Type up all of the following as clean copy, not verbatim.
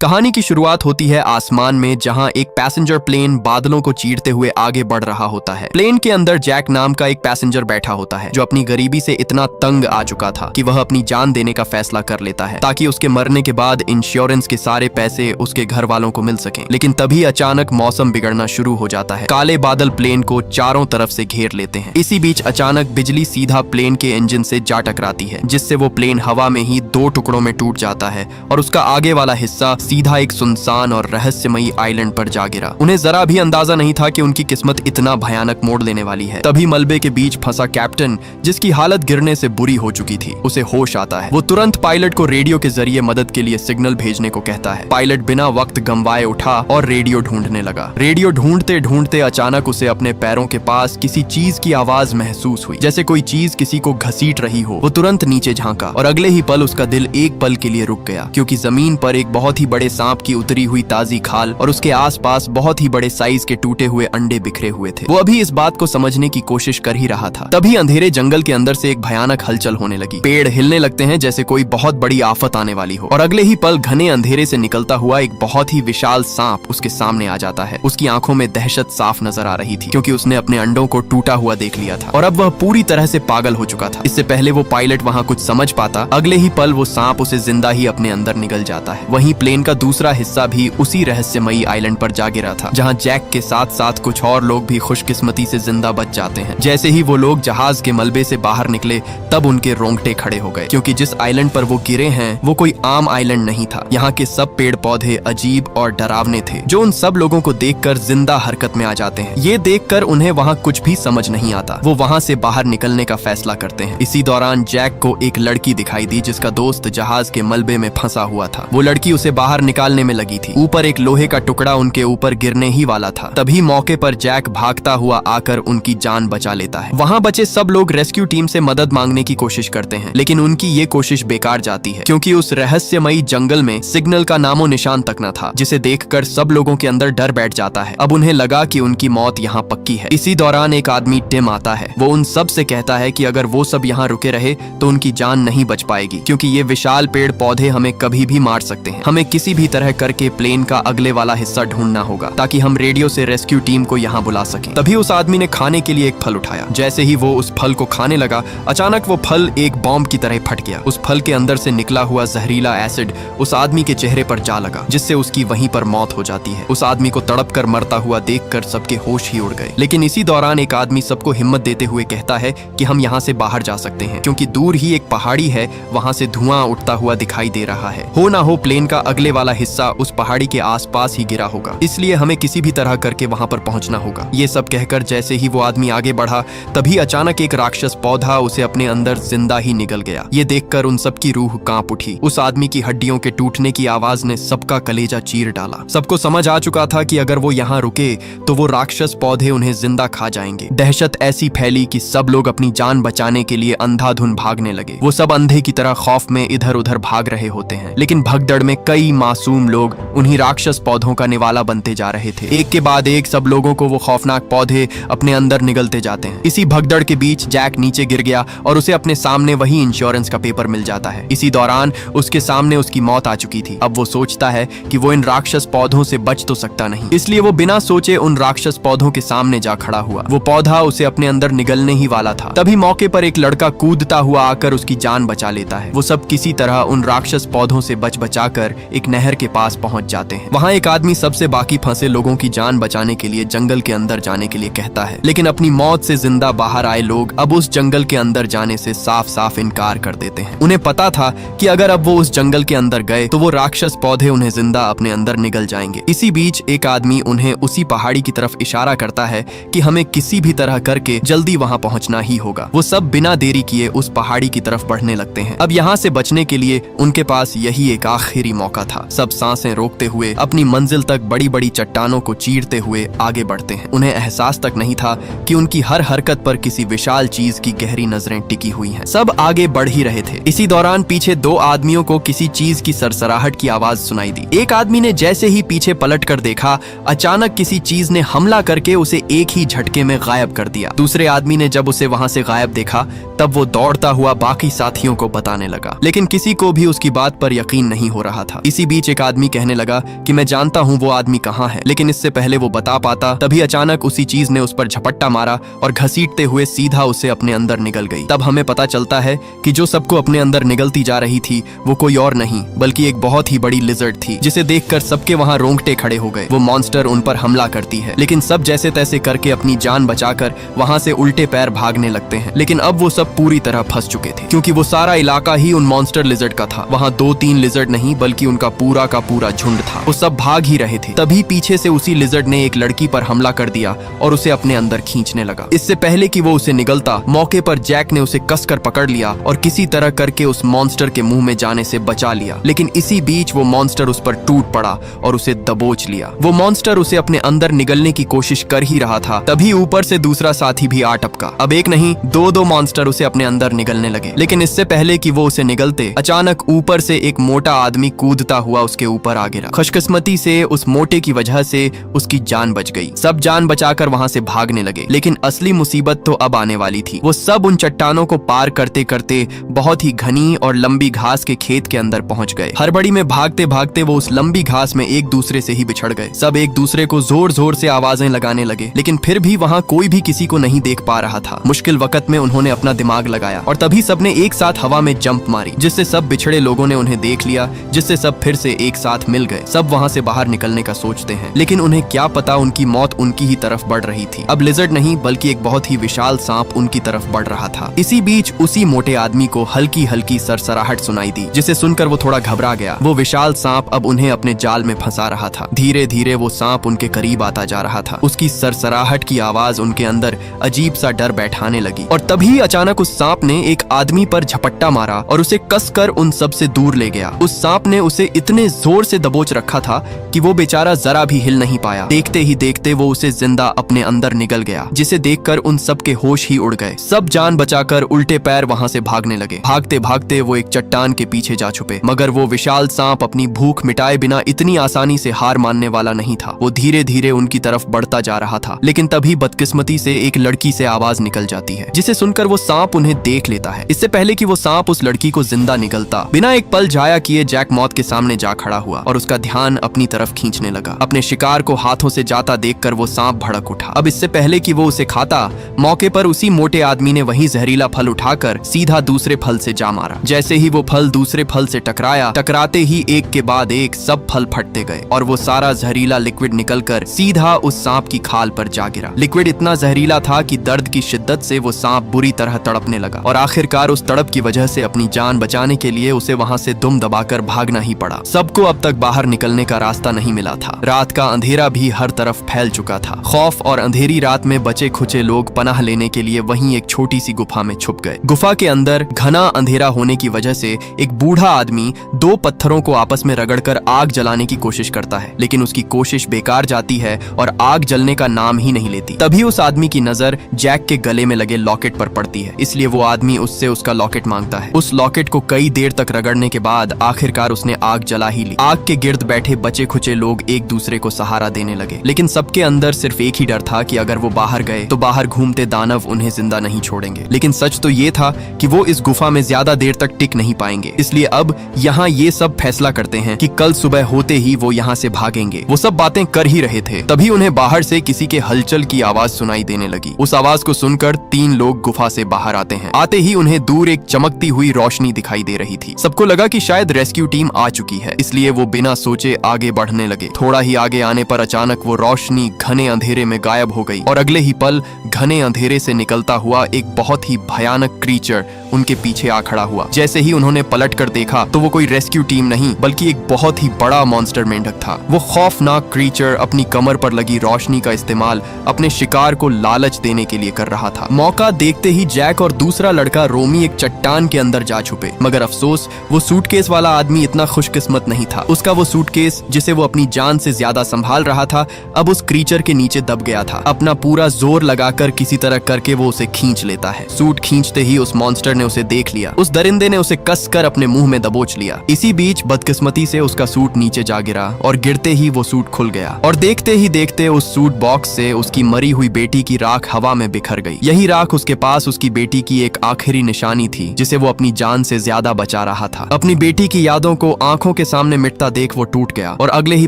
कहानी की शुरुआत होती है आसमान में, जहां एक पैसेंजर प्लेन बादलों को चीरते हुए आगे बढ़ रहा होता है। प्लेन के अंदर जैक नाम का एक पैसेंजर बैठा होता है, जो अपनी गरीबी से इतना तंग आ चुका था कि वह अपनी जान देने का फैसला कर लेता है ताकि उसके मरने के बाद इंश्योरेंस के सारे पैसे उसके घर वालों को मिल सकें। लेकिन तभी अचानक मौसम बिगड़ना शुरू हो जाता है। काले बादल प्लेन को चारों तरफ से घेर लेते हैं। इसी बीच अचानक बिजली सीधा प्लेन के इंजन से जा टकराती है, जिससे वो प्लेन हवा में ही 2 टुकड़ों में टूट जाता है और उसका आगे वाला हिस्सा सीधा एक सुनसान और रहस्यमयी आइलैंड पर जा गिरा। उन्हें जरा भी अंदाजा नहीं था कि उनकी किस्मत इतना भयानक मोड़ लेने वाली है। तभी मलबे के बीच फंसा कैप्टन, जिसकी हालत गिरने से बुरी हो चुकी थी, उसे होश आता है। वो तुरंत पायलट को रेडियो के जरिए मदद के लिए सिग्नल भेजने को कहता है। पायलट बिना वक्त गंवाए उठा और रेडियो ढूंढने लगा। रेडियो ढूंढते ढूंढते अचानक उसे अपने पैरों के पास किसी चीज की आवाज महसूस हुई, जैसे कोई चीज किसी को घसीट रही हो। वो तुरंत नीचे झांका और अगले ही पल उसका दिल एक पल के लिए रुक गया, क्योंकि जमीन पर एक बहुत ही बड़े सांप की उतरी हुई ताजी खाल और उसके आसपास बहुत ही बड़े साइज के टूटे हुए अंडे बिखरे हुए थे। वो अभी इस बात को समझने की कोशिश कर ही रहा था, तभी अंधेरे जंगल के अंदर से एक भयानक हलचल होने लगी। पेड़ हिलने लगते हैं जैसे कोई बहुत बड़ी आफत आने वाली हो, और अगले ही पल घने अंधेरे से निकलता हुआ एक बहुत ही विशाल सांप उसके सामने आ जाता है। उसकी आंखों में दहशत साफ नजर आ रही थी, क्योंकि उसने अपने अंडों को टूटा हुआ देख लिया था और अब वह पूरी तरह से पागल हो चुका था। इससे पहले वो पायलट वहां कुछ समझ पाता, अगले ही पल वो सांप उसे जिंदा ही अपने अंदर निगल जाता है। वहीं प्लेन का दूसरा हिस्सा भी उसी रहस्यमयी आइलैंड पर जा गिरा था, जहां जैक के साथ साथ कुछ और लोग भी खुशकिस्मती से जिंदा बच जाते हैं। जैसे ही वो लोग जहाज के मलबे से बाहर निकले, तब उनके रोंगटे खड़े हो गए, क्योंकि जिस आइलैंड पर वो गिरे हैं वो कोई आम आइलैंड नहीं था। यहाँ के सब पेड़ पौधे अजीब और डरावने थे, जो उन सब लोगों को देखकर जिंदा हरकत में आ जाते हैं। ये देखकर उन्हें वहाँ कुछ भी समझ नहीं आता। वो वहाँ से बाहर निकलने का फैसला करते हैं। इसी दौरान जैक को एक लड़की दिखाई दी, जिसका दोस्त जहाज के मलबे में फंसा हुआ था। वो लड़की उसे बाहर निकालने में लगी थी। ऊपर एक लोहे का टुकड़ा उनके ऊपर गिरने ही वाला था। तभी मौके पर जैक भागता हुआ आकर उनकी जान बचा लेता है। वहाँ बचे सब लोग रेस्क्यू टीम से मदद मांगने की कोशिश करते हैं, लेकिन उनकी ये कोशिश बेकार जाती है, क्योंकि उस रहस्यमयी जंगल में सिग्नल का नामो निशान तक न था, जिसे देखकर सब लोगों के अंदर डर बैठ जाता है। अब उन्हें लगा कि उनकी मौत यहाँ पक्की है। इसी दौरान एक आदमी टिम आता है। वो उन सब से कहता है कि अगर वो सब यहाँ रुके रहे तो उनकी जान नहीं बच पाएगी, क्योंकि ये विशाल पेड़ पौधे हमें कभी भी मार सकते हैं। हमें किसी भी तरह करके प्लेन का अगले वाला हिस्सा ढूंढना होगा, ताकि हम रेडियो से रेस्क्यू टीम को यहाँ बुला सकें। तभी उस आदमी ने खाने के लिए एक फल उठाया। जैसे ही वो उस फल को खाने लगा, अचानक वो फल एक बॉम्ब की तरह फट गया। उस फल के अंदर से निकला हुआ जहरीला एसिड उस आदमी के चेहरे पर जा लगा, जिससे उसकी वहीं पर मौत हो जाती है। उस आदमी को तड़प कर मरता हुआ देखकर सबके होश ही उड़ गए। लेकिन इसी दौरान एक आदमी सबको हिम्मत देते हुए कहता है कि हम यहाँ से बाहर जा सकते हैं, क्योंकि दूर ही एक पहाड़ी है, वहाँ से धुआं उठता हुआ दिखाई दे रहा है। हो ना हो प्लेन का अगले वाला हिस्सा उस पहाड़ी के आसपास ही गिरा होगा, इसलिए हमें किसी भी तरह करके वहां पर पहुंचना होगा। ये सब कहकर जैसे ही वो आदमी आगे बढ़ा, तभी अचानक एक राक्षस पौधा उसे अपने अंदर जिंदा ही निगल गया। ये देखकर उन सबकी रूह कांप उठी। उस आदमी की हड्डियों के टूटने की आवाज ने सबका कलेजा चीर डाला। सबको समझ आ चुका था कि अगर वो यहाँ रुके तो वो राक्षस पौधे उन्हें जिंदा खा जाएंगे। दहशत ऐसी फैली कि सब लोग अपनी जान बचाने के लिए अंधाधुन भागने लगे। वो सब अंधे की तरह खौफ में इधर उधर भाग रहे होते हैं, लेकिन भगदड़ में कई मासूम लोग उन्हीं राक्षस पौधों का निवाला बनते जा रहे थे। एक के बाद एक सब लोगों को वो खौफनाक पौधे अपने अंदर निगलते जाते हैं। इसी भगदड़ के बीच जैक नीचे गिर गया और उसे अपने सामने वही इंश्योरेंस का पेपर मिल जाता है। इसी दौरान उसके सामने उसकी मौत आ चुकी थी। अब वो सोचता है कि वो इन राक्षस पौधों से बच तो सकता नहीं, इसलिए वो बिना सोचे उन राक्षस पौधों के सामने जा खड़ा हुआ। वो पौधा उसे अपने अंदर निगलने ही वाला था। तभी मौके पर एक लड़का कूदता हुआ आकर उसकी जान बचा लेता है। वो सब किसी तरह उन राक्षस पौधों से बच बचाकर एक नहर के पास पहुंच जाते हैं। वहां एक आदमी सबसे बाकी फंसे लोगों की जान बचाने के लिए जंगल के अंदर जाने के लिए कहता है, लेकिन अपनी मौत से जिंदा बाहर आए लोग अब उस जंगल के अंदर जाने से साफ साफ इनकार कर देते हैं। उन्हें पता था कि अगर अब वो उस जंगल के अंदर गए तो वो राक्षस पौधे उन्हें जिंदा अपने अंदर निगल जाएंगे। इसी बीच एक आदमी उन्हें उसी पहाड़ी की तरफ इशारा करता है कि हमें किसी भी तरह करके जल्दी वहां पहुंचना ही होगा। वो सब बिना देरी किए उस पहाड़ी की तरफ बढ़ने लगते हैं। अब यहाँ से बचने के लिए उनके पास यही एक आखिरी मौका था। सब सांसें रोकते हुए अपनी मंजिल तक बड़ी बड़ी चट्टानों को चीरते हुए आगे बढ़ते हैं। उन्हें एहसास तक नहीं था कि उनकी हर हरकत पर किसी विशाल चीज की गहरी नजरें टिकी हुई हैं। सब आगे बढ़ ही रहे थे। इसी दौरान पीछे 2 आदमियों को किसी चीज की सरसराहट की आवाज सुनाई दी। एक आदमी ने जैसे ही पीछे पलट कर देखा, अचानक किसी चीज ने हमला करके उसे एक ही झटके में गायब कर दिया। दूसरे आदमी ने जब उसे वहां से गायब देखा, तब वो दौड़ता हुआ बाकी साथियों को बताने लगा, लेकिन किसी को भी उसकी बात पर यकीन नहीं हो रहा था। इसी बीच एक आदमी कहने लगा कि मैं जानता हूँ वो आदमी कहाँ है, लेकिन इससे पहले वो बता पाता तभी अचानक उसी चीज ने उस पर झपट्टा मारा और घसीटते हुए सीधा उसे अपने अंदर निगल गई। तब हमें पता चलता है कि जो सबको अपने अंदर निगलती जा रही थी वो कोई और नहीं बल्कि एक बहुत ही बड़ी लिजर्ड थी, जिसे देखकर सबके वहाँ रोंगटे खड़े हो गए। वो मॉन्स्टर उन पर हमला करती है, लेकिन सब जैसे तैसे करके अपनी जान बचाकर वहाँ से उल्टे पैर भागने लगते हैं। लेकिन अब वो सब पूरी तरह फंस चुके थे, क्योंकि वो सारा इलाका ही उन मॉन्स्टर लिजर्ड का था। वहाँ 2-3 लिजर्ड नहीं बल्कि उनका पूरा का पूरा झुंड था। वो सब भाग ही रहे थे। तभी पीछे से उसी लिजर्ड ने एक लड़की पर हमला कर दिया और उसे अपने अंदर खींचने लगा। इससे पहले कि वो उसे निगलता, मौके पर जैक ने उसे कसकर पकड़ लिया और किसी तरह करके उस मॉन्स्टर के मुंह में जाने से बचा लिया। लेकिन इसी बीच वो मॉन्स्टर उस पर टूट पड़ा और उसे दबोच लिया। वो मॉन्स्टर उसे अपने अंदर निगलने की कोशिश कर ही रहा था, तभी ऊपर से दूसरा साथी भी आ टपका। अब एक नहीं 2-2 मॉन्स्टर उसे अपने अंदर निगलने लगे। लेकिन इससे पहले कि वो उसे निगलते, अचानक ऊपर से एक मोटा आदमी कूदता हुआ उसके ऊपर आ गिरा। खुशकिस्मती से उस मोटे की वजह से उसकी जान बच गई। सब जान बचाकर वहां से भागने लगे, लेकिन असली मुसीबत तो अब आने वाली थी। वो सब उन चट्टानों को पार करते करते बहुत ही घनी और लंबी घास के खेत के अंदर पहुंच गए। हड़बड़ी में भागते भागते वो उस लंबी घास में एक दूसरे से ही बिछड़ गए। सब एक दूसरे को जोर जोर से आवाजें लगाने लगे, लेकिन फिर भी वहाँ कोई भी किसी को नहीं देख पा रहा था। मुश्किल वक्त में उन्होंने अपना दिमाग लगाया और तभी सबने एक साथ हवा में जंप मारी, जिससे सब बिछड़े लोगों ने उन्हें देख लिया, जिससे सब फिर से एक साथ मिल गए। सब वहाँ से बाहर निकलने का सोचते हैं, लेकिन उन्हें क्या पता उनकी मौत उनकी ही तरफ बढ़ रही थी। अब लिजर्ड नहीं बल्कि एक बहुत ही विशाल सांप उनकी तरफ बढ़ रहा था। इसी बीच उसी मोटे आदमी को हल्की हल्की सरसराहट सुनाई दी, जिसे सुनकर वो थोड़ा घबरा गया। वो विशाल सांप अब उन्हें अपने जाल में फंसा रहा था। धीरे धीरे वो सांप उनके करीब आता जा रहा था। उसकी सरसराहट की आवाज उनके अंदर अजीब सा डर बैठाने लगी और तभी अचानक उस सांप ने एक आदमी पर झपट्टा मारा और उसे कसकर उन सब से दूर ले गया। उस सांप ने उसे इतने जोर से दबोच रखा था कि वो बेचारा जरा भी हिल नहीं पाया। देखते ही देखते वो उसे जिंदा अपने अंदर निगल गया, जिसे देखकर उन सब के होश ही उड़ गए। सब जान बचाकर उल्टे पैर वहाँ से भागने लगे। भागते भागते वो एक चट्टान के पीछे जा छुपे, मगर वो विशाल सांप अपनी भूख मिटाए बिना इतनी आसानी से हार मानने वाला नहीं था। वो धीरे धीरे उनकी तरफ बढ़ता जा रहा था, लेकिन तभी बदकिस्मती से एक लड़की से आवाज निकल जाती है, जिसे सुनकर वो सांप उन्हें देख लेता है। इससे पहले कि वो सांप उस लड़की को जिंदा निगलता, बिना एक पल जाया किए जैक मौत के सामने जा खड़ा हुआ और उसका ध्यान अपनी तरफ खींचने लगा। अपने शिकार को हाथों से जाता देखकर वो सांप भड़क उठा। अब इससे पहले कि वो उसे खाता, मौके पर उसी मोटे आदमी ने वही जहरीला फल उठाकर सीधा दूसरे फल से जा मारा। जैसे ही वो फल दूसरे फल से टकराया, टकराते ही एक के बाद एक सब फल फटते गए और वो सारा जहरीला लिक्विड निकलकर सीधा उस सांप की खाल पर जा गिरा। लिक्विड इतना जहरीला था कि दर्द की शिद्दत से वो सांप बुरी तरह तड़पने लगा और आखिरकार उस तड़प की वजह से अपनी जान बचाने के लिए उसे वहाँ से दुम दबाकर भागना ही पड़ा। सबको अब तक बाहर निकलने का रास्ता नहीं मिला था। रात का अंधेरा भी हर तरफ फैल चुका था। खौफ और अंधेरी रात में बचे खुचे लोग पनाह लेने के लिए वहीं एक छोटी सी गुफा में छुप गए। गुफा के अंदर घना अंधेरा होने की वजह से एक बूढ़ा आदमी 2 पत्थरों को आपस में रगड़कर आग जलाने की कोशिश करता है, लेकिन उसकी कोशिश बेकार जाती है और आग जलने का नाम ही नहीं लेती। तभी उस आदमी की नजर जैक के गले में लगे लॉकेट पर पड़ती है, इसलिए वो आदमी उससे उसका लॉकेट मांगता है। उस लॉकेट को कई देर तक रगड़ने के बाद आखिरकार उसने आग जला ही ली। आग के गिर्द बैठे बचे खुचे लोग एक दूसरे को सहारा देने लगे, लेकिन सबके अंदर सिर्फ एक ही डर था कि अगर वो बाहर गए तो बाहर घूमते दानव उन्हें जिंदा नहीं छोड़ेंगे। लेकिन सच तो ये था कि वो इस गुफा में ज्यादा देर तक टिक नहीं पाएंगे, इसलिए अब यहाँ ये सब फैसला करते हैं कि कल सुबह होते ही वो यहाँ से भागेंगे। वो सब बातें कर ही रहे थे, तभी उन्हें बाहर से किसी के हलचल की आवाज सुनाई देने लगी। उस आवाज को सुनकर 3 लोग गुफा से बाहर आते हैं। आते ही उन्हें दूर एक चमकती हुई रोशनी दिखाई दे रही थी। सबको लगा कि शायद रेस्क्यू टीम आ चुकी है, इसलिए वो बिना सोचे आगे बढ़ने लगे। थोड़ा ही आगे आने पर अचानक वो रोशनी घने अंधेरे में गायब हो गई और अगले ही पल घने अंधेरे से निकलता हुआ एक बहुत ही भयानक क्रीचर उनके पीछे आ खड़ा हुआ। जैसे ही उन्होंने पलट कर देखा तो वो कोई रेस्क्यू टीम नहीं बल्कि एक बहुत ही बड़ा मॉन्स्टर मेंढक था। वो खौफनाक क्रीचर अपनी कमर पर लगी रोशनी का इस्तेमाल अपने शिकार को लालच देने के लिए कर रहा था। मौका देखते ही जैक और दूसरा लड़का रोमी एक चट्टान के अंदर जा छुपे, मगर अफसोस वो सूटकेस वाला आदमी इतना खुशकिस्मत नहीं था। उसका वो सूटकेस जिसे वो अपनी जान से ज्यादा संभाल रहा था अब उस क्रीचर के नीचे दब गया था। अपना पूरा जोर लगाकर किसी तरह करके वो उसे खींच लेता है। सूट खींचते ही उस मॉन्स्टर ने उसे देख लिया। उस दरिंदे ने उसे कसकर अपने मुंह में दबोच लिया। इसी बीच बदकिस्मती से उसका सूट नीचे जा गिरा और गिरते ही वो सूट खुल गया और देखते ही देखते उस सूट बॉक्स से उसकी मरी हुई बेटी की राख हवा में बिखर गई। यही राख उसके पास उसकी बेटी की एक आखिरी निशानी थी जिसे वो अपनी जान से ज्यादा बचा रहा था। अपनी बेटी की यादों को आंखों के सामने मिटता देख वो टूट गया और अगले ही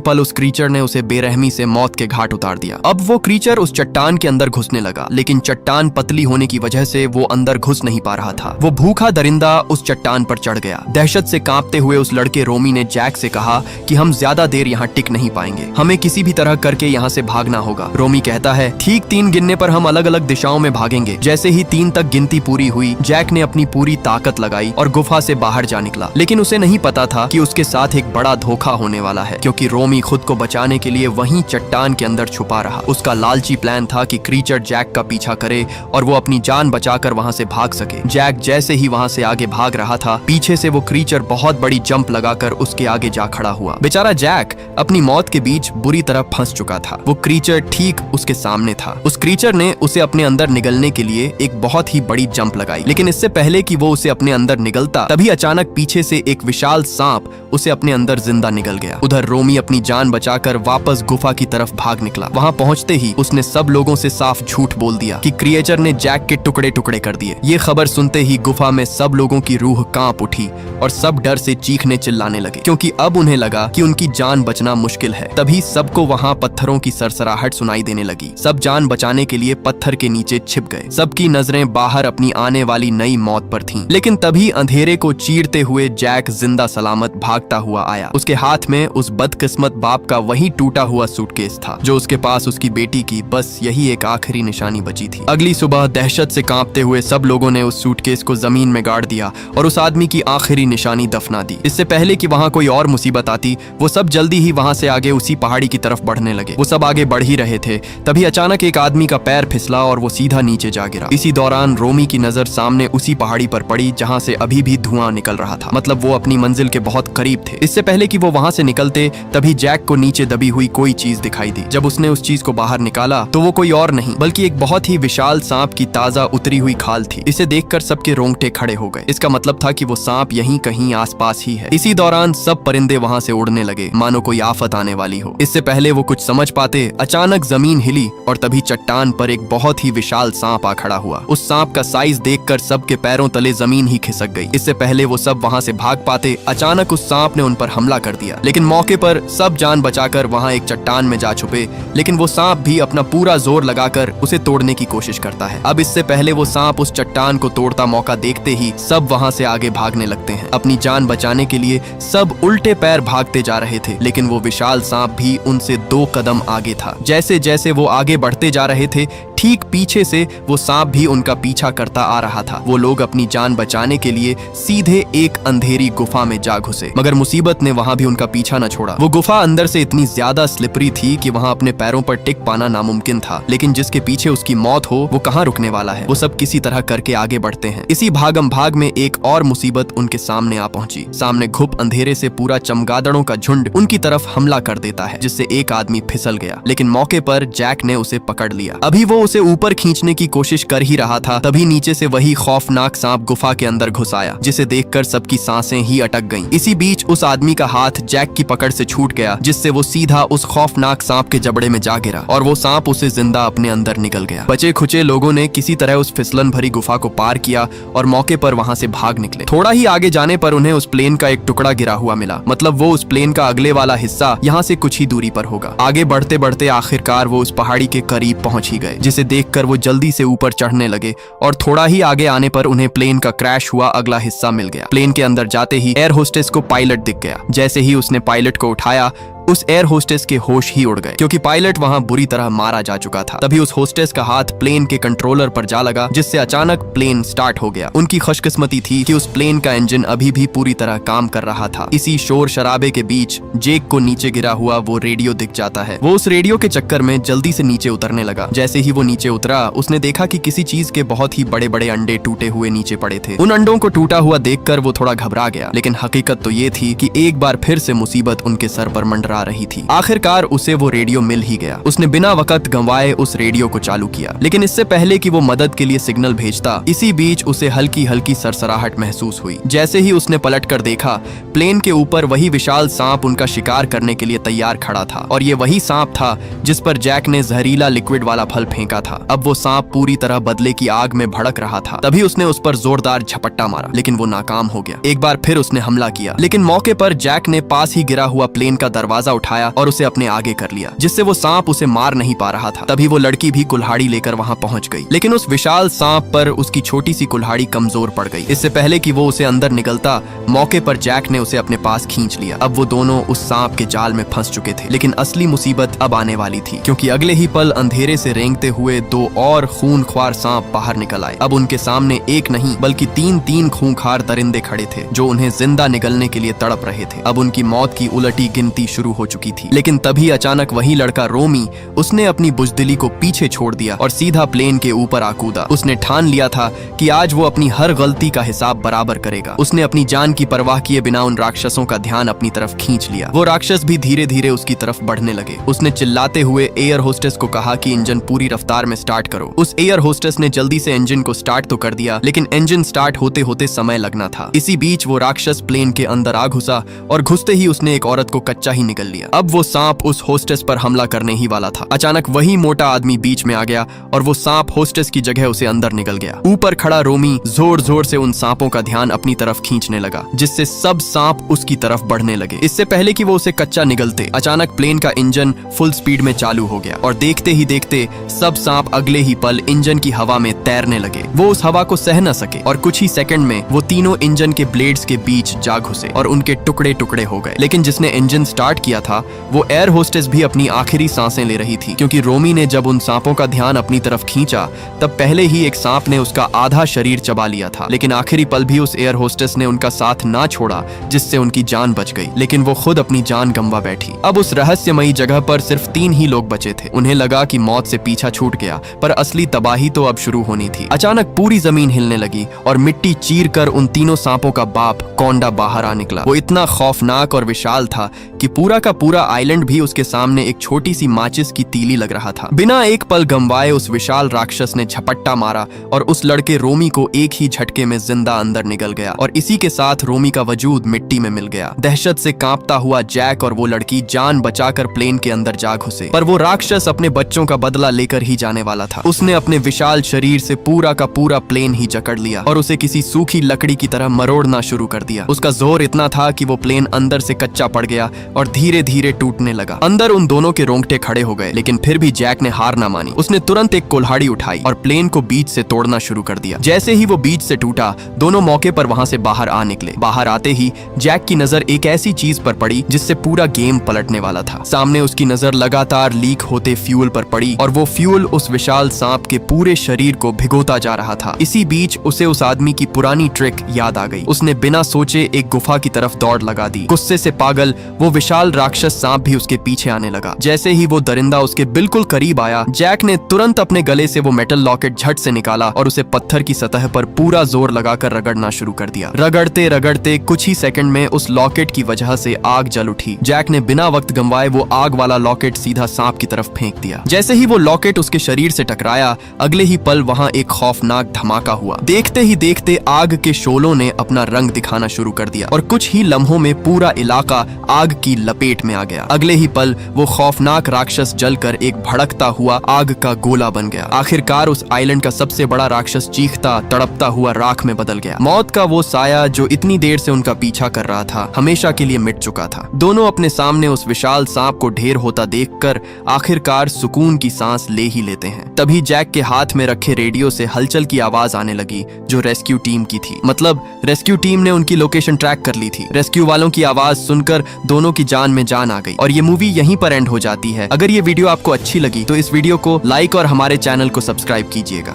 पल उस क्रीचर ने उसे बेरहमी से मौत के घाट उतार दिया। अब वो क्रीचर उस चट्टान के अंदर घुसने लगा, लेकिन चट्टान पतली होने की वजह से वो अंदर घुस नहीं पा रहा था। वो भूखा दरिंदा उस चट्टान पर चढ़ गया। दहशत से कांपते हुए उस लड़के रोमी ने जैक से कहा कि हम ज्यादा देर यहाँ टिक नहीं पाएंगे, हमें किसी भी तरह करके यहाँ से भागना होगा। रोमी कहता है ठीक 3 गिनने पर हम अलग अलग दिशाओं में भागेंगे। जैसे ही 3 तक गिनती पूरी हुई, जैक ने अपनी पूरी ताकत लगाई और गुफा से बाहर जा निकला। लेकिन उसे नहीं पता था कि उसके साथ एक बड़ा धोखा होने वाला है, क्योंकि रोमी खुद को बचाने के लिए वहीं चट्टान के अंदर छुपा रहा। उसका लालची प्लान था कि क्रीचर जैक का पीछा करे और वो अपनी जान बचाकर वहां से भाग सके। जैक जैसे ही वहां से आगे भाग रहा था, पीछे से वो क्रीचर बहुत बड़ी जंप लगाकर उसके आगे जा खड़ा हुआ। बेचारा जैक अपनी मौत के बीच बुरी तरह फंस चुका था। वो क्रीचर ठीक उसके सामने था। उस क्रीचर ने उसे अपने अंदर निगलने के लिए एक बहुत ही बड़ी जंप लगाई, लेकिन इससे पहले कि वो उसे अपने अंदर निगलता, तभी अचानक पीछे से एक विशाल सांप उसे अपने अंदर जिंदा निगल गया। उधर रोमी अपनी जान बचाकर वापस गुफा की तरफ भाग निकला। वहां पहुंचते ही उसने सब लोगों से साफ झूठ बोल दिया कि क्रिएचर ने जैक के टुकड़े टुकड़े कर दिए। ये खबर सुनते ही गुफा में सब लोगों की रूह कांप उठी और सब डर से चीखने चिल्लाने लगे, क्योंकि अब उन्हें लगा कि उनकी जान बचना मुश्किल है। तभी सबको वहां पत्थरों की सरसराहट सुनाई देने लगी। सब जान बचाने के लिए पत्थर के नीचे छिप गए। सबकी नजरें बाहर अपनी आने वाली नई मौत पर थीं। लेकिन तभी अंधेरे को चीरते हुए जैक जिंदा सलामत भागता हुआ आया। उसके हाथ में उस बदकिस्मत बाप का वही टूटा हुआ सूटकेस था जो उसके पास उसकी बेटी की बस यही एक आखिरी निशानी बची थी। अगली सुबह दहशत से कांपते हुए सब लोगों ने उस सूटकेस को जमीन में गाड़ दिया और उस आदमी की आखिरी निशानी दफना दी। इससे पहले कि वहां कोई और मुसीबत आती, वो सब जल्दी ही वहां से आगे उसी पहाड़ी की तरफ बढ़ने लगे। वो सब आगे बढ़ ही रहे थे, तभी अचानक एक आदमी का पैर फिसला और वो सीधा नीचे जा गिरा। इसी दौरान रोमी की नजर सामने उसी पहाड़ी पर पड़ी जहां से अभी भी धुआं निकल रहा था। मतलब वो अपनी मंजिल के बहुत करीब थे। इससे पहले कि वो वहां से निकलते, तभी जैक को नीचे दबी हुई कोई चीज दिखाई दी। जब उसने उस चीज को बाहर निकाला तो वो कोई और नहीं बल्कि एक बहुत ही विशाल सांप की ताजा उतरी हुई खाल थी। इसे देखकर सबके रोंगटे खड़े हो गए। इसका मतलब था कि वो सांप यहीं कहीं आसपास ही है। इसी दौरान सब परिंदे वहां से उड़ने लगे, मानो कोई आफत आने वाली हो। इससे पहले वो कुछ समझ पाते, अचानक जमीन हिली और तभी चट्टान पर एक बहुत ही विशाल सांप आ खड़ा हुआ। उस सांप का साइज देखकर सबके पैरों तले जमीन ही खिसक गई। इससे पहले वो सब वहां से भाग पाते, अचानक उस सांप ने उन पर हमला कर दिया। लेकिन मौके पर सब जान बचाकर वहां एक चट्टान में जा छुपे, लेकिन वो सांप भी अपना पूरा जोर लगाकर उसे तोड़ने की कोशिश करता है। अब इससे पहले वो सांप उस चट्टान को तोड़ता मौका देखते ही सब वहां से आगे भागने लगते हैं। अपनी जान बचाने के लिए सब उल्टे पैर भागते जा रहे थे, लेकिन वो विशाल सांप भी उनसे 2 कदम आगे था। जैसे जैसे वो आगे बढ़ते जा रहे थे, ठीक पीछे से वो सांप भी उनका पीछा करता आ रहा था। वो लोग अपनी जान बचाने के लिए सीधे एक अंधेरी गुफा में जा घुसे, मगर मुसीबत ने वहां भी उनका पीछा न छोड़ा। वो गुफा अंदर से इतनी ज्यादा स्लिपरी थी कि वहां अपने पैरों पर टिक पाना नामुमकिन था। लेकिन जिसके पीछे उसकी मौत हो, वो कहां रुकने वाला है। वो सब किसी तरह करके आगे बढ़ते हैं। इसी भागम भाग में एक और मुसीबत उनके सामने आ पहुंची। सामने घुप अंधेरे से पूरा चमगादड़ों का झुंड उनकी तरफ हमला कर देता है, जिससे एक आदमी फिसल गया। लेकिन मौके पर जैक ने उसे पकड़ लिया। अभी वो उसे ऊपर खींचने की कोशिश कर ही रहा था, तभी नीचे से वही खौफनाक सांप गुफा के अंदर घुस आया, जिसे देखकर सबकी सांसें ही अटक गईं। इसी बीच उस आदमी का हाथ जैक की पकड़ से छूट गया, जिससे वो सीधा उस खौफनाक सांप के जबड़े में जा गिरा और वो सांप उसे जिंदा अपने अंदर निकल गया। बचे खुचे लोगों ने किसी तरह उस फिसलन भरी गुफा को पार किया और मौके पर वहां से भाग निकले। थोड़ा ही आगे जाने पर उन्हें उस प्लेन का एक टुकड़ा गिरा हुआ मिला। मतलब वो उस प्लेन का अगले वाला हिस्सा यहाँ से कुछ ही दूरी पर होगा। आगे बढ़ते बढ़ते आखिरकार वो उस पहाड़ी के करीब पहुंच ही गए, जिसे देखकर वो जल्दी से ऊपर चढ़ने लगे और थोड़ा ही आगे आने पर उन्हें प्लेन का क्रैश हुआ अगला हिस्सा मिल गया। प्लेन के अंदर जाते ही एयर होस्टेस को पायलट दिख गया। जैसे ही उसने पायलट को उठाया, उस एयर होस्टेस के होश ही उड़ गए, क्योंकि पायलट वहां बुरी तरह मारा जा चुका था। तभी उस होस्टेस का हाथ प्लेन के कंट्रोलर पर जा लगा, जिससे अचानक प्लेन स्टार्ट हो गया। उनकी खुशकिस्मती थी कि उस प्लेन का इंजन अभी भी पूरी तरह काम कर रहा था। इसी शोर शराबे के बीच जेक को नीचे गिरा हुआ वो रेडियो दिख जाता है। वो उस रेडियो के चक्कर में जल्दी से नीचे उतरने लगा। जैसे ही वो नीचे उतरा, उसने देखा कि किसी चीज के बहुत ही बड़े बड़े अंडे टूटे हुए नीचे पड़े थे। उन अंडों को टूटा हुआ देखकर वो थोड़ा घबरा गया, लेकिन हकीकत तो ये थी कि एक बार फिर से मुसीबत उनके सर पर मंडरा आ रही थी। आखिरकार उसे वो रेडियो मिल ही गया। उसने बिना वक्त गंवाए उस रेडियो को चालू किया, लेकिन इससे पहले कि वो मदद के लिए सिग्नल भेजता, इसी बीच उसे हल्की हल्की सरसराहट महसूस हुई। जैसे ही उसने पलटकर देखा, प्लेन के ऊपर वही विशाल सांप उनका शिकार करने के लिए तैयार खड़ा था, और ये वही सांप था जिस पर जैक ने जहरीला लिक्विड वाला फल फेंका था। अब वो सांप पूरी तरह बदले की आग में भड़क रहा था। तभी उसने उस पर जोरदार झपट्टा मारा, लेकिन वो नाकाम हो गया। एक बार फिर उसने हमला किया, लेकिन मौके पर जैक ने पास ही गिरा हुआ प्लेन का दरवाजा उठाया और उसे अपने आगे कर लिया, जिससे वो सांप उसे मार नहीं पा रहा था। तभी वो लड़की भी कुल्हाड़ी लेकर वहां पहुंच गई, लेकिन उस विशाल सांप पर उसकी छोटी सी कुल्हाड़ी कमजोर पड़ गई। इससे पहले कि वो उसे अंदर निकलता, मौके पर जैक ने उसे अपने पास खींच लिया। अब वो दोनों उस सांप के जाल में फंस चुके थे, लेकिन असली मुसीबत अब आने वाली थी, क्योंकि अगले ही पल अंधेरे से रेंगते हुए दो और खूनख्वार सांप बाहर निकल आए। अब उनके सामने एक नहीं बल्कि तीन खूंखार दरिंदे खड़े थे, जो उन्हें जिंदा निगलने के लिए तड़प रहे थे। अब उनकी मौत की उलटी गिनती शुरू हो चुकी थी, लेकिन तभी अचानक वही लड़का रोमी, उसने अपनी बुजदिली को पीछे छोड़ दिया और सीधा प्लेन के ऊपर आ कूदा। उसने ठान लिया था कि आज वो अपनी हर गलती का हिसाब बराबर करेगा। उसने अपनी जान की परवाह किए बिना उन राक्षसों का ध्यान अपनी तरफ खींच लिया। वो राक्षस भी धीरे धीरे उसकी तरफ बढ़ने लगे। उसने चिल्लाते हुए एयर होस्टेस को कहा कि इंजन पूरी रफ्तार में स्टार्ट करो। उस एयर होस्टेस ने जल्दी से इंजन को स्टार्ट तो कर दिया, लेकिन इंजन स्टार्ट होते होते समय लगना था। इसी बीच वो राक्षस प्लेन के अंदर आ घुसा और घुसते ही उसने एक औरत को कच्चा ही निगल लिया। अब वो सांप उस होस्टेस पर हमला करने ही वाला था। अचानक वही मोटा आदमी बीच में आ गया और वो सांप होस्टेस की जगह उसे अंदर निगल गया। ऊपर खड़ा रोमी जोर जोर से उन सांपों का ध्यान अपनी तरफ खींचने लगा, जिससे सब सांप उसकी तरफ बढ़ने लगे। इससे पहले कि वो उसे कच्चा निगलते, अचानक प्लेन का इंजन फुल स्पीड में चालू हो गया और देखते ही देखते सब सांप अगले ही पल इंजन की हवा में तैरने लगे। वो उस हवा को सह न सके और कुछ ही सेकंड में वो तीनों इंजन के ब्लेड्स के बीच जा घुसे और उनके टुकड़े टुकड़े हो गए। लेकिन जिसने इंजन स्टार्ट किया था, वो एयर होस्टेस भी अपनी आखिरी सांसें ले रही थी, क्योंकि रोमी ने जब उन सांपों का ध्यान अपनी तरफ खींचा, तब पहले ही एक सांप ने उसका आधा शरीर चबा लिया था। लेकिन आखिरी पल भी उस एयर होस्टेस ने उनका साथ ना छोड़ा, जिससे उनकी जान बच गई, लेकिन वो खुद अपनी जान गंवा बैठी। अब उस रहस्यमयी जगह पर सिर्फ 3 ही लोग बचे थे। उन्हें लगा कि मौत से पीछा छूट गया, पर असली तबाही तो अब शुरू होनी थी। अचानक पूरी जमीन हिलने लगी और मिट्टी चीर कर उन तीनों सांपों का बाप कोंडा बाहर आ निकला। वो इतना खौफनाक और विशाल था कि पूरा का पूरा आइलैंड भी उसके सामने एक छोटी सी माचिस की तीली लग रहा था। बिना एक पल गंवाए उस विशाल राक्षस ने झपट्टा मारा और उस लड़के रोमी को एक ही झटके में जिंदा अंदर निगल गया, और इसी के साथ रोमी का वजूद मिट्टी में मिल गया। दहशत से कांपता हुआ जैक और वो लड़की जान बचाकर प्लेन के अंदर जा घुसे, पर वो राक्षस अपने बच्चों का बदला लेकर ही जाने वाला था। उसने अपने विशाल शरीर से पूरा का पूरा प्लेन ही जकड़ लिया और उसे किसी सूखी लकड़ी की तरह मरोड़ना शुरू कर दिया। उसका जोर इतना था कि वो प्लेन अंदर से कच्चा पड़ गया और धीरे धीरे टूटने लगा। अंदर उन दोनों के रोंगटे खड़े हो गए, लेकिन फिर भी जैक ने हार ना मानी। उसने तुरंत एक कुल्हाड़ी उठाई और प्लेन को बीच से तोड़ना शुरू कर दिया। जैसे ही वो बीच से टूटा, दोनों मौके पर वहां से बाहर आ निकले। बाहर आते ही जैक की नजर एक ऐसी चीज पर पड़ी जिससे पूरा गेम पलटने वाला था। सामने उसकी नजर लगातार लीक होते फ्यूल पर पड़ी और वो फ्यूल उस विशाल सांप के पूरे शरीर को भिगोता जा रहा था। इसी बीच उसे उस आदमी की पुरानी ट्रिक याद आ गई। उसने बिना सोचे एक गुफा की तरफ दौड़ लगा दी। गुस्से से पागल वो विशाल राक्षस सांप भी उसके पीछे आने लगा। जैसे ही वो दरिंदा उसके बिल्कुल करीब आया, जैक ने तुरंत अपने गले से वो मेटल लॉकेट झट से निकाला और उसे पत्थर की सतह पर पूरा जोर लगाकर रगड़ना शुरू कर दिया। रगड़ते रगड़ते कुछ ही सेकंड में उस लॉकेट की वजह से आग जल उठी। जैक ने बिना वक्त गंवाए वो आग वाला लॉकेट सीधा सांप की तरफ फेंक दिया। जैसे ही वो लॉकेट उसके शरीर से टकराया, अगले ही पल वहां एक खौफनाक धमाका हुआ। देखते ही देखते आग के शोलों ने अपना रंग दिखाना शुरू कर दिया और कुछ ही लम्हों में पूरा इलाका आग की लपेट में आ गया। अगले ही पल वो खौफनाक राक्षस जलकर एक भड़कता हुआ आग का गोला बन गया। आखिरकार उस आइलैंड का सबसे बड़ा राक्षस चीखता तड़पता हुआ राख में बदल गया। मौत का वो साया जो इतनी देर से उनका पीछा कर रहा था, हमेशा के लिए मिट चुका था। दोनों अपने सामने उस विशाल सांप को ढेर होता देखकर आखिरकार सुकून की सांस ले ही लेते हैं। तभी जैक के हाथ में रखे रेडियो से हलचल की आवाज आने लगी, जो रेस्क्यू टीम की थी। मतलब रेस्क्यू टीम ने उनकी लोकेशन ट्रैक कर ली थी। रेस्क्यू वालों की आवाज सुनकर दोनों की जान में जान आ गई और ये मूवी यहीं पर एंड हो जाती है। अगर ये वीडियो आपको अच्छी लगी तो इस वीडियो को लाइक और हमारे चैनल को सब्सक्राइब कीजिएगा।